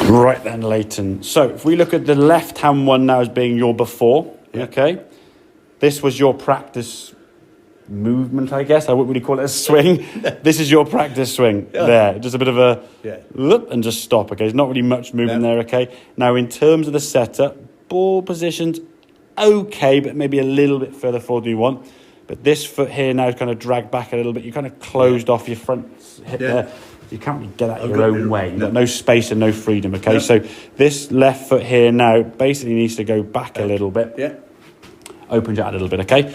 Right then, Leighton. So if we look at the left-hand one now as being your before, okay? This was your practice movement, I guess. I wouldn't really call it a swing. This is your practice swing there. Just a bit of a whoop and just stop, okay? There's not really much movement there, okay? Now, in terms of the setup, ball positions, okay, but maybe a little bit further forward than you want. But this foot here now is kind of dragged back a little bit. You kind of closed off your front hip there. You can't really get out your own way. You've got no space and no freedom, okay? So this left foot here now basically needs to go back a little bit. Opens out a little bit, okay?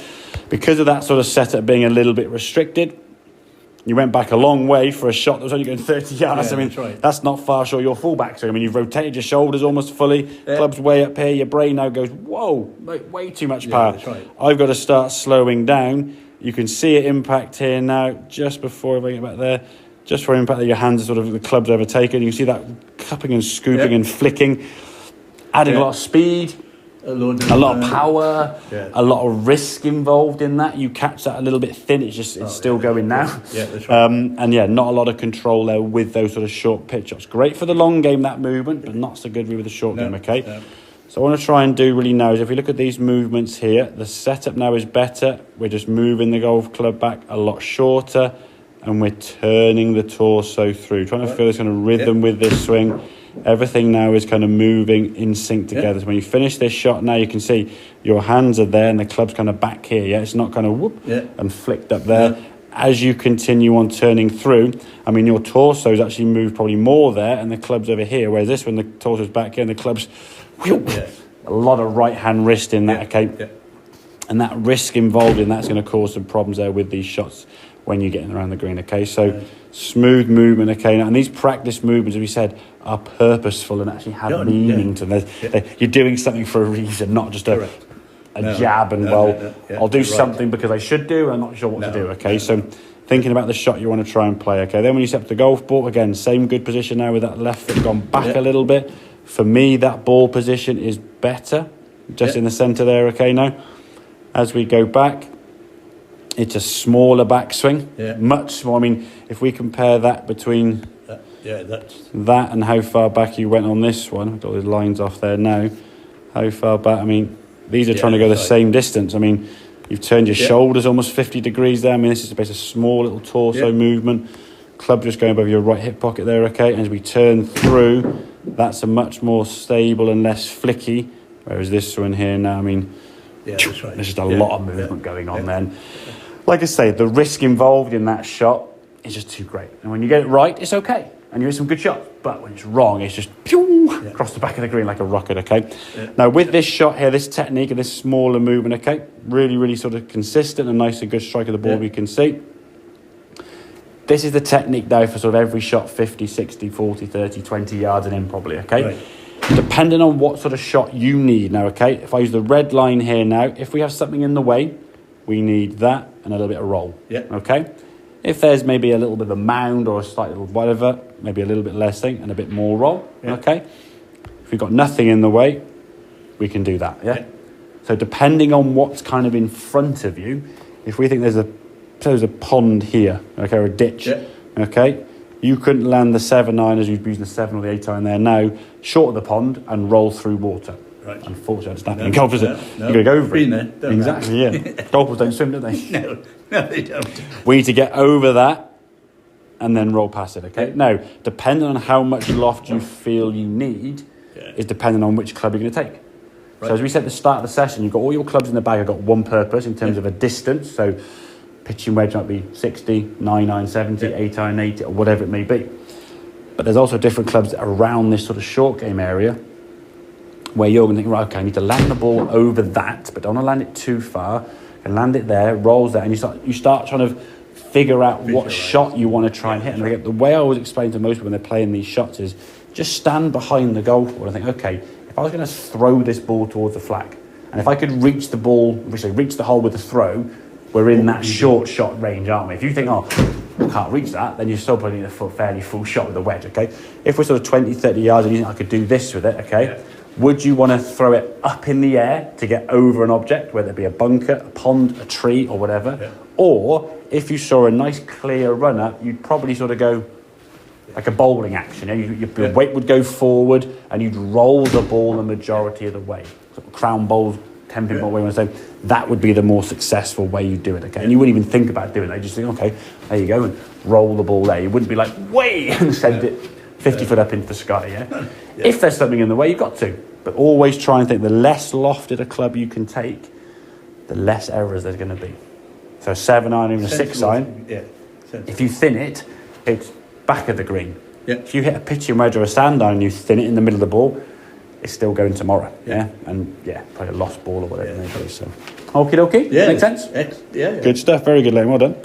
Because of that sort of setup being a little bit restricted, you went back a long way for a shot that was only going 30 yards. I mean, that's not far short of your fullback. So, I mean, you've rotated your shoulders almost fully. Club's way up here. Your brain now goes, whoa, way too much power. I've got to start slowing down. You can see it impact here now, just before I get back there. Just for impact, your hands are sort of, the club's overtaken. You can see that cupping and scooping and flicking, adding a lot of speed, a lot of power, a lot of risk involved in that. You catch that a little bit thin, it's still going now. And not a lot of control there with those sort of short pitch shots. Great for the long game, that movement, but not so good with the short game, okay? So I want to try and do really now is if we look at these movements here, the setup now is better. We're just moving the golf club back a lot shorter. And we're turning the torso through, trying to feel this kind of rhythm with this swing. Everything now is kind of moving in sync together. So when you finish this shot now, you can see your hands are there and the club's kind of back here. It's not kind of whoop and flicked up there. As you continue on turning through, I mean, your torso's actually moved probably more there and the club's over here. Whereas this one, the torso's back here and the club's a lot of right-hand wrist in that, okay? And that risk involved in that's going to cause some problems there with these shots when you're getting around the green, okay? So smooth movement, okay? And these practice movements, as we said, are purposeful and actually have meaning to them. You're doing something for a reason, not just a jab and, I'll do something because I should do, I'm not sure what to do, okay? So thinking about the shot you want to try and play, okay? Then when you step to the golf ball, again, same good position now with that left foot gone back a little bit. For me, that ball position is better, just in the centre there, okay? Now, as we go back, it's a smaller backswing, much smaller. I mean, if we compare that between that and how far back you went on this one, I've got those lines off there now. How far back? I mean, these are trying to go the same distance. I mean, you've turned your shoulders almost 50 degrees there. I mean, this is a small little torso movement. Club just going above your right hip pocket there, okay? And as we turn through, that's a much more stable and less flicky. Whereas this one here now, I mean, there's just a lot of movement going on then. Like I say, the risk involved in that shot is just too great. And when you get it right, it's okay. And you hit some good shots. But when it's wrong, it's just across the back of the green like a rocket, okay? Now, with this shot here, this technique and this smaller movement, okay? Really, really sort of consistent and nice and good strike of the ball we can see. This is the technique now for sort of every shot, 50, 60, 40, 30, 20 yards and in probably, okay? Depending on what sort of shot you need now, okay? If I use the red line here now, if we have something in the way, we need that and a little bit of roll, okay? If there's maybe a little bit of a mound or a slight little whatever, maybe a little bit less thing and a bit more roll, okay? If we've got nothing in the way, we can do that, So depending on what's kind of in front of you, if we think there's a pond here, okay, or a ditch, okay, you couldn't land the 7-iron as you'd be using the 7 or the 8-iron there now, short of the pond and roll through water. Unfortunately, it's not in golf, is it? You've got to go over it. Exactly, Golfers don't swim, do they? No, they don't. We need to get over that and then roll past it, okay? Now, depending on how much loft you feel you need is depending on which club you're going to take. So as we said at the start of the session, you've got all your clubs in the bag have got one purpose in terms of a distance. So pitching wedge might be 60, 9-iron 70, 8-iron 80, or whatever it may be. But there's also different clubs around this sort of short game area where you're going to think, right, okay, I need to land the ball over that, but don't want to land it too far. And land it there, rolls there, and you start trying to figure out what shot you want to try and hit. And the way I always explain to most people when they're playing these shots is just stand behind the golf ball and think, okay, if I was going to throw this ball towards the flag, and if I could reach the ball, reach the hole with the throw, we're in that short shot range, aren't we? If you think, I can't reach that, then you're still putting a fairly full shot with the wedge, okay? If we're sort of 20, 30 yards and you think I could do this with it, okay? Would you want to throw it up in the air to get over an object, whether it be a bunker, a pond, a tree, or whatever? Or if you saw a nice clear runner, you'd probably sort of go like a bowling action. Your Yeah. weight would go forward and you'd roll the ball the majority of the way. Sort of crown bowl, 10-pin ball, whatever you want to say. That would be the more successful way you do it, okay? And you wouldn't even think about doing that. You just think, okay, there you go, and roll the ball there. You wouldn't be like, way, and send it 50 foot up into the sky, yeah? If there's something in the way, you've got to. But always try and think the less lofted a club you can take, the less errors there's going to be. So 7-iron, even a 6-iron, Yeah. Sensible. if you thin it, it's back of the green. Yeah. If you hit a pitching wedge or a sand iron and you thin it in the middle of the ball, it's still going tomorrow. Yeah. And probably a lost ball or whatever it may be. So, okie dokie. Yeah. Make sense? Yeah. Good stuff. Very good, Liam. Well done.